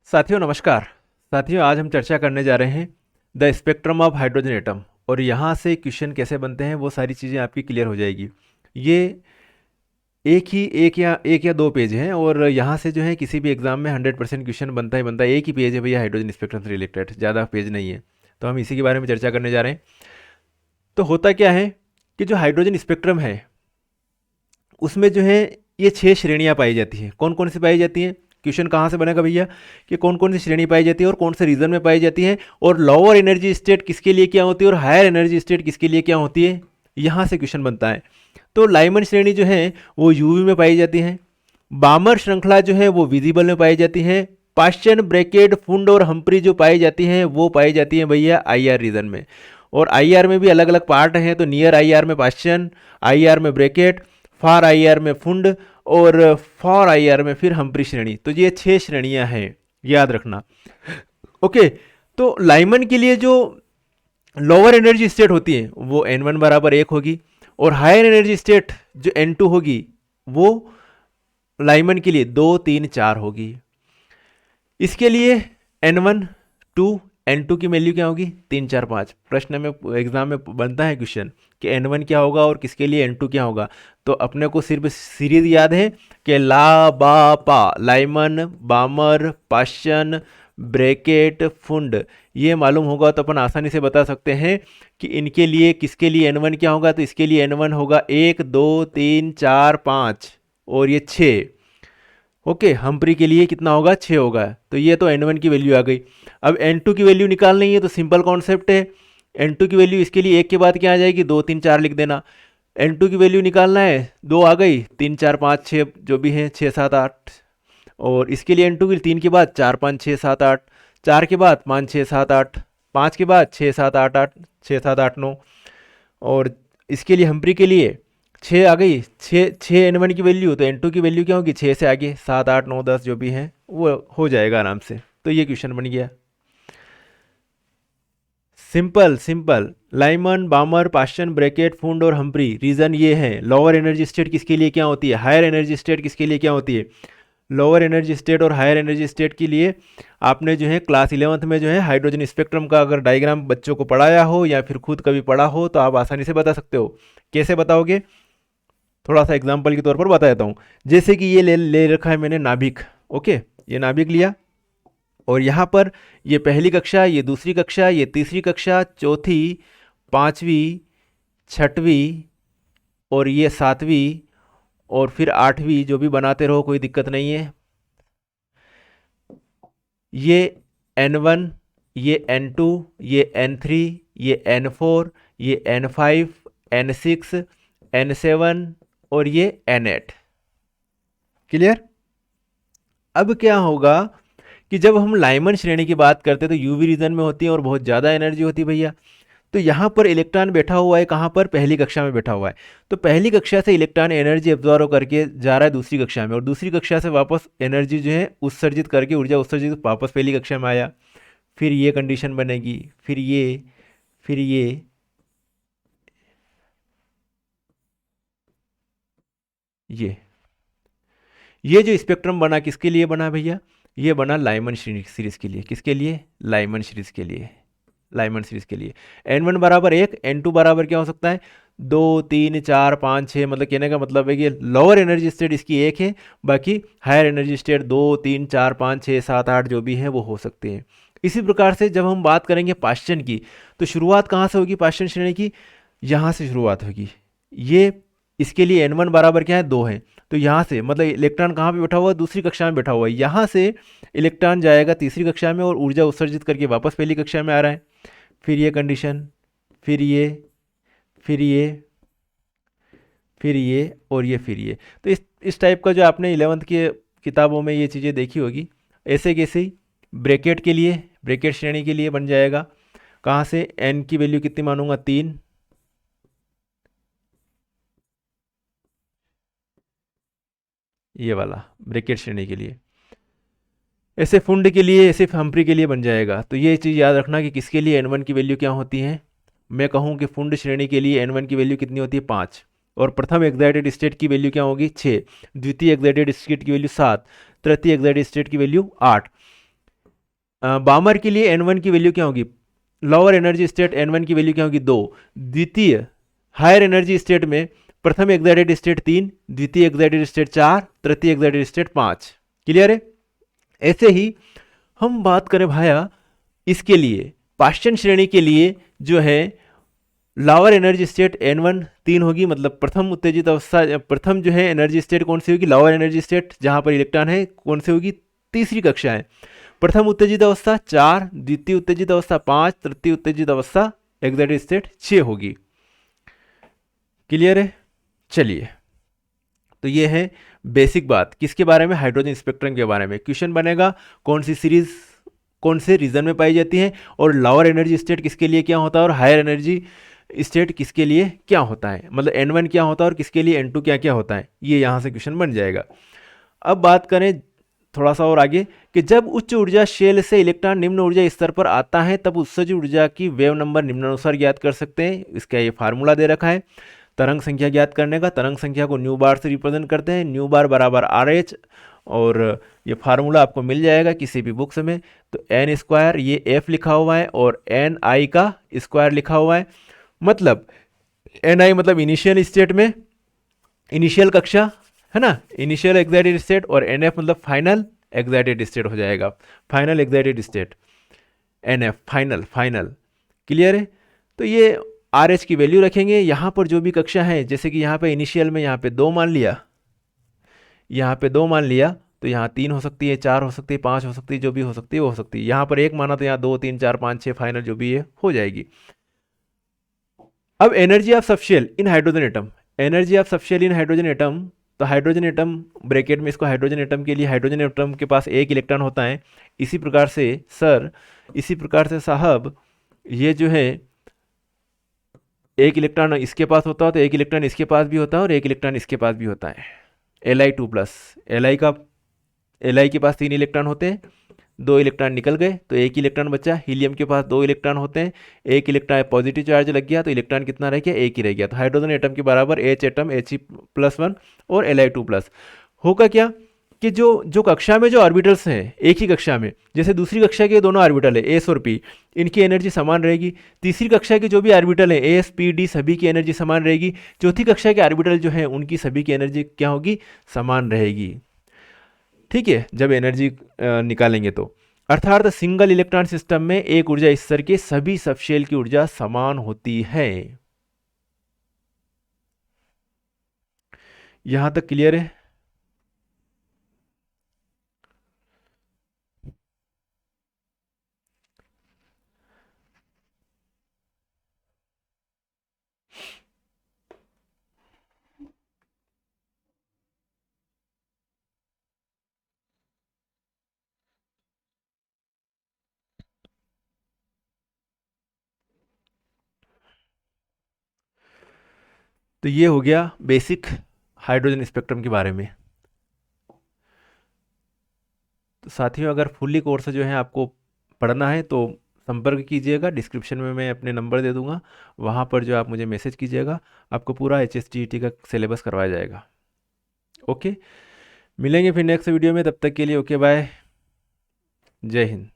साथियों नमस्कार। साथियों आज हम चर्चा करने जा रहे हैं the spectrum of hydrogen atom और यहाँ से क्वेश्चन कैसे बनते हैं वो सारी चीज़ें आपकी क्लियर हो जाएगी। ये एक या दो पेज हैं और यहाँ से जो है किसी भी एग्जाम में 100% क्वेश्चन बनता ही बनता है। एक ही पेज है भैया हाइड्रोजन स्पेक्ट्रम से रिलेटेड, ज़्यादा पेज नहीं है। तो हम इसी के बारे में चर्चा करने जा रहे हैं। तो होता क्या है कि जो हाइड्रोजन स्पेक्ट्रम है उसमें जो है ये 6 श्रेणियां पाई जाती हैं। कौन कौन सी पाई जाती हैं? क्वेश्चन कहाँ से बनेगा भैया कि कौन कौन सी श्रेणी पाई जाती है और कौन से रीजन में पाई जाती है और लोअर एनर्जी स्टेट किसके लिए क्या होती है और हायर एनर्जी स्टेट किसके लिए क्या होती है, यहाँ से क्वेश्चन बनता है। तो लाइमन श्रेणी जो है वो यूवी में पाई जाती है। बामर श्रृंखला जो है वो विजिबल में पाई जाती है। पाश्चन, ब्रैकेट, फुंड और हम्प्री जो पाई जाती हैं वो पाई जाती हैं भैया आईआर रीजन में। और आईआर में भी अलग अलग पार्ट हैं। तो नियर आईआर में पाश्चन, आईआर में ब्रैकेट, फार आईआर में फुंड और फॉर आईआर में फिर हम्प्री श्रेणी। तो ये 6 श्रेणियां हैं, याद रखना। ओके, तो लाइमन के लिए जो लोअर एनर्जी स्टेट होती है वो n1 बराबर 1 होगी और हायर एनर्जी स्टेट जो n2 होगी वो लाइमन के लिए 2, 3, 4 होगी। इसके लिए n1, 2, n2 की वैल्यू क्या होगी? 3, 4, 5। प्रश्न में एग्जाम में बनता है क्वेश्चन कि n1 क्या होगा और किसके लिए n2 क्या होगा। तो अपने को सिर्फ सीरीज याद है कि ला बा पा, लाइमन, बामर, पाश्चन, ब्रैकेट, फुंड, ये मालूम होगा तो अपन आसानी से बता सकते हैं कि इनके लिए किसके लिए n1 क्या होगा। तो इसके लिए n1 होगा 1, 2, 3, 4, 5 और ये 6। ओके, हम्प्री के लिए कितना होगा? 6 होगा। तो ये तो n1 की वैल्यू आ गई। अब n2 की वैल्यू निकालनी है तो सिंपल कॉन्सेप्ट है। n2 की वैल्यू इसके लिए 1 के बाद क्या आ जाएगी? 2, 3, 4 लिख देना। n2 की वैल्यू निकालना है, 2 आ गई, 3, 4, 5, 6 जो भी है, 6, 7, 8। और इसके लिए n2 की 3 के बाद 4, 5, 6, 7, 8, 4 के बाद 5, 6, 7, 8, 5 के बाद 6, 7, 8, 8, 6, 7, 8, 9। और इसके लिए हम्प्री के लिए 6 आ गई, 6 n1 की वैल्यू। तो n2 की वैल्यू क्या होगी? 6 से आगे 7, 8, 9, 10 जो भी है वो हो जाएगा आराम से। तो ये क्वेश्चन बन गया। Simple simple. लाइमन, बामर, पाश्चन, ब्रैकेट, फुंड और हम्प्री रीजन ये है। लोअर एनर्जी स्टेट किसके लिए क्या होती है, हायर एनर्जी स्टेट किसके लिए क्या होती है। लोअर एनर्जी स्टेट और हायर एनर्जी स्टेट के लिए आपने जो है क्लास 11th में जो है हाइड्रोजन स्पेक्ट्रम का अगर डायग्राम बच्चों को पढ़ाया हो या फिर खुद कभी पढ़ा हो तो आप आसानी से बता सकते हो। कैसे बताओगे? थोड़ा सा एग्जाम्पल के तौर पर बता देता हूँ। जैसे कि ये ले रखा है मैंने नाभिक। ओके, ये नाभिक लिया और यहाँ पर ये पहली कक्षा, ये दूसरी कक्षा, ये तीसरी कक्षा, चौथी, पाँचवीं, छठवीं और ये 7वीं और फिर 8वीं, जो भी बनाते रहो कोई दिक्कत नहीं है। ये n1, ये n2, ये n3, ये n4, ये n5, n6, n7 और ये n8। क्लियर? अब क्या होगा कि जब हम लाइमन श्रेणी की बात करते हैं तो यूवी रीजन में होती है और बहुत ज़्यादा एनर्जी होती है भैया। तो यहाँ पर इलेक्ट्रॉन बैठा हुआ है, कहाँ पर? पहली कक्षा में बैठा हुआ है। तो पहली कक्षा से इलेक्ट्रॉन एनर्जी एब्जॉर्व करके जा रहा है दूसरी कक्षा में और दूसरी कक्षा से वापस एनर्जी जो है उत्सर्जित करके, ऊर्जा उत्सर्जित वापस पहली कक्षा में आया। फिर ये कंडीशन बनेगी, फिर ये, फिर ये जो स्पेक्ट्रम बना किसके लिए बना भैया? ये बना लाइमन सीरीज के लिए। किसके लिए? लाइमन सीरीज के लिए। लाइमन सीरीज के लिए n1 बराबर 1, n2 बराबर क्या हो सकता है? 2, 3, 4, 5, 6। मतलब कहने का मतलब है कि लोअर एनर्जी स्टेट इसकी 1 है, बाकी हायर एनर्जी स्टेट 2, 3, 4, 5, 6, 7, 8 जो भी हैं वो हो सकते हैं। इसी प्रकार से जब हम बात करेंगे पाश्चन की तो शुरुआत कहाँ से होगी पाश्चन श्रेणी की? यहाँ से शुरुआत होगी। ये इसके लिए n1 बराबर क्या है? 2 है। तो यहाँ से मतलब इलेक्ट्रॉन कहाँ पे बैठा हुआ है? दूसरी कक्षा में बैठा हुआ है। यहाँ से इलेक्ट्रॉन जाएगा तीसरी कक्षा में और ऊर्जा उत्सर्जित करके वापस पहली कक्षा में आ रहा है। फिर ये कंडीशन, फिर ये, फिर ये, फिर ये और ये, फिर ये। तो इस टाइप का जो आपने 11th की किताबों में ये चीज़ें देखी होगी। ऐसे कैसे ही ब्रैकेट के लिए, ब्रैकेट श्रेणी के लिए बन जाएगा। कहाँ से? n की वैल्यू कितनी मानूंगा? 3। ये वाला ब्रैकेट श्रेणी के लिए। ऐसे फुंड के लिए, ऐसे हम्प्री के लिए बन जाएगा। तो ये चीज़ याद रखना कि किसके लिए n1 की वैल्यू क्या होती है। मैं कहूँ कि फुंड श्रेणी के लिए n1 की वैल्यू कितनी होती है? 5। और प्रथम एक्साइटेड स्टेट की वैल्यू क्या होगी? 6। द्वितीय एक्साइटेड स्टेट की वैल्यू 7। तृतीय एक्साइटेड स्टेट की वैल्यू 8। बामर के लिए N1 की वैल्यू क्या होगी, लोअर एनर्जी स्टेट N1 की वैल्यू क्या होगी 2, द्वितीय हायर एनर्जी स्टेट में प्रथम एक्साइटेड स्टेट 3, द्वितीय एक्साइटेड स्टेट 4, तृतीय एक्साइटेड स्टेट 5। क्लियर है। ऐसे ही हम बात करें भाया इसके लिए पाश्चन श्रेणी के लिए जो है लोअर एनर्जी स्टेट N1 3 होगी, मतलब प्रथम उत्तेजित अवस्था, प्रथम जो है एनर्जी स्टेट कौन सी होगी, लोअर एनर्जी स्टेट जहां पर इलेक्ट्रॉन है कौन सी होगी, तीसरी कक्षा है। प्रथम उत्तेजित अवस्था 4, द्वितीय उत्तेजित अवस्था 5, तृतीय उत्तेजित अवस्था एक्साइटेड स्टेट 6 होगी। क्लियर है। चलिए, तो ये है बेसिक बात किसके बारे में, हाइड्रोजन स्पेक्ट्रम के बारे में। क्वेश्चन बनेगा कौन सी सीरीज कौन से रीजन में पाई जाती है, और लोअर एनर्जी स्टेट किसके लिए क्या होता है, और हायर एनर्जी स्टेट किसके लिए क्या होता है, मतलब N1 क्या होता है और किसके लिए N2 क्या क्या होता है, ये यहाँ से क्वेश्चन बन जाएगा। अब बात करें थोड़ा सा और आगे कि जब उच्च ऊर्जा शेल से इलेक्ट्रॉन निम्न ऊर्जा स्तर पर आता है तब उत्सर्जित ऊर्जा की वेव नंबर निम्नानुसार ज्ञात कर सकते हैं। इसका ये फार्मूला दे रखा है तरंग संख्या ज्ञात करने का। तरंग संख्या को न्यू बार से रिप्रेजेंट करते हैं, न्यू बार बराबर RH, और ये फार्मूला आपको मिल जाएगा किसी भी बुक्स में। तो N स्क्वायर ये F लिखा हुआ है और NI का स्क्वायर लिखा हुआ है, मतलब NI मतलब इनिशियल स्टेट में इनिशियल कक्षा है ना, इनिशियल एक्साइटेड स्टेट, और NF मतलब फाइनल एक्साइटेड स्टेट हो जाएगा, final excited state NF final final. Clear है। तो ये RH की वैल्यू रखेंगे, यहाँ पर जो भी कक्षा है, जैसे कि यहाँ पे इनिशियल में यहाँ पे 2 मान लिया, यहाँ पे 2 मान लिया, तो यहाँ 3 हो सकती है, 4 हो सकती है, 5 हो सकती है, जो भी हो सकती है वो हो सकती है। यहाँ पर 1 माना तो यहाँ 2 3 4 5 6 फाइनल जो भी है हो जाएगी। अब energy of subshell in hydrogen atom, energy of subshell in hydrogen atom, तो हाइड्रोजन एटम ब्रैकेट में इसको हाइड्रोजन एटम के लिए हाइड्रोजन एटम के पास एक इलेक्ट्रॉन होता है। इसी प्रकार से सर, इसी प्रकार से साहब, ये जो है एक इलेक्ट्रॉन इसके पास होता है तो एक इलेक्ट्रॉन इसके पास भी होता है और एक इलेक्ट्रॉन इसके पास भी होता है। Li2+, Li के पास 3 इलेक्ट्रॉन होते हैं, 2 इलेक्ट्रॉन निकल गए तो एक ही इलेक्ट्रॉन बचा। हीलियम के पास 2 इलेक्ट्रॉन होते हैं, एक इलेक्ट्रॉन पॉजिटिव चार्ज लग गया तो इलेक्ट्रॉन कितना रह गया, एक ही रह गया। तो हाइड्रोजन एटम के बराबर H एटम He+1 और Li2+। होगा क्या कि जो जो कक्षा में जो ऑर्बिटल्स हैं एक ही कक्षा में, जैसे दूसरी कक्षा के दोनों ऑर्बिटल है S और P, इनकी एनर्जी समान रहेगी। तीसरी कक्षा के जो भी ऑर्बिटल है AS P D सभी की एनर्जी समान रहेगी। चौथी कक्षा के ऑर्बिटल जो हैं उनकी सभी की एनर्जी क्या होगी, समान रहेगी। ठीक है, जब एनर्जी निकालेंगे तो, अर्थात सिंगल इलेक्ट्रॉन सिस्टम में एक ऊर्जा स्तर के सभी सबशेल की ऊर्जा समान होती है। यहां तक क्लियर है। तो ये हो गया बेसिक हाइड्रोजन स्पेक्ट्रम के बारे में। तो साथियों, अगर फुल्ली कोर्स जो है आपको पढ़ना है तो संपर्क कीजिएगा, डिस्क्रिप्शन में मैं अपने नंबर दे दूंगा, वहाँ पर जो आप मुझे मैसेज कीजिएगा, आपको पूरा HSTET का सिलेबस करवाया जाएगा। ओके, मिलेंगे फिर नेक्स्ट वीडियो में, तब तक के लिए ओके बाय, जय हिंद।